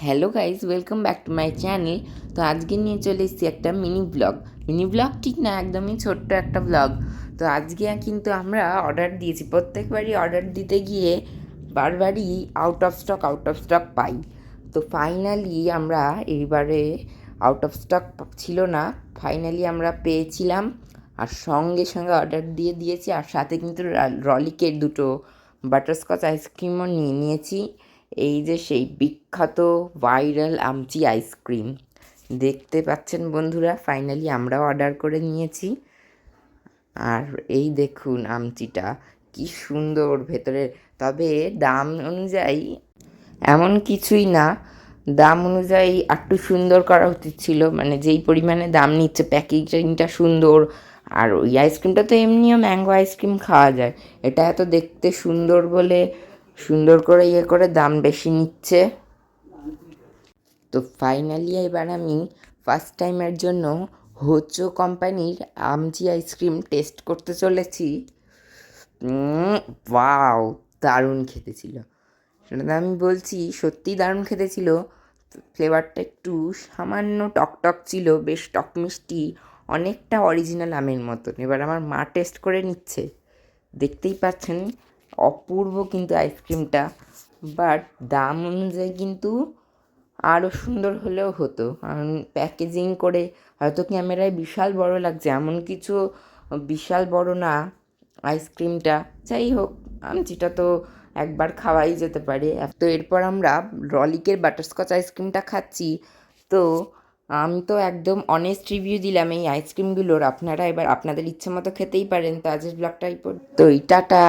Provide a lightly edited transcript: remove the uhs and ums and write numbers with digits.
Hello guys, welcome back to my channel. তো আজকে নিয়ে চলে এসেছি একটা মিনি ব্লগ ঠিক না, একদমই ছোট্ট একটা ব্লগ। তো আজকে কিন্তু আমরা অর্ডার দিয়েছি, প্রত্যেকবারই অর্ডার দিতে গিয়ে বারবারই আউট অফ স্টক পাই। তো ফাইনালি আমরা এইবারে আউট অফ স্টক ছিল না, ফাইনালি আমরা পেয়েছিলাম। আর সঙ্গে সঙ্গে অর্ডার দিয়ে দিয়েছি, আর সাথে কিন্তু রলিকের দুটো বাটারস্কচ আইসক্রিমও নিয়ে নিয়েছি। এই যে সেই বিখ্যাত ভাইরাল আমচি আইসক্রিম দেখতে পাচ্ছেন বন্ধুরা, ফাইনালি আমরাও অর্ডার করে নিয়েছি। আর এই দেখুন আমচিটা কি সুন্দর ভেতরে, তবে দাম অনুযায়ী এমন কিছুই না, দাম অনুযায়ী একটু সুন্দর করা উচিত ছিল, মানে যেই পরিমাণে দাম নিচ্ছে, প্যাকেজিংটা সুন্দর। আর ওই আইসক্রিমটা তো এমনিও ম্যাঙ্গো আইসক্রিম খাওয়া যায়, এটা এত দেখতে সুন্দর বলে সুন্দর করে করে দাম বেশি নিচ্ছে। তো ফাইনালি এবার আমি ফার্স্ট টাইমের জন্য হোচো কোম্পানির আমচি আইসক্রিম টেস্ট করতে চলেছি। ওয়াও, দারুণ খেতে ছিল, সেটা তো আমি বলছি, সত্যিই দারুণ খেতে ছিল। ফ্লেভারটা একটু সামান্য টকটক ছিল, বেশ টক মিষ্টি, অনেকটা অরিজিনাল আমের মতন। এবার আমার মা টেস্ট করে নিচ্ছে, দেখতেই পাচ্ছেন অপূর্ব কিন্তু আইসক্রিমটা। বাট দাম অনুযায়ী কিন্তু আরও সুন্দর হলেও হতো, কারণ প্যাকেজিং করে হয়তো ক্যামেরায় বিশাল বড় লাগছে, এমন কিছু বিশাল বড় না আইসক্রিমটা। যাই হোক, আমচিটা তো একবার খাওয়াই যেতে পারে। তো এরপর আমরা রলিকের বাটারস্কচ আইসক্রিমটা খাচ্ছি। তো আমি তো একদম অনেস্ট রিভিউ দিলাম এই আইসক্রিমগুলোর, আপনারা এবার আপনাদের ইচ্ছে মতো খেতেই পারেন। তো আজকের ব্লগটা এই টাটা।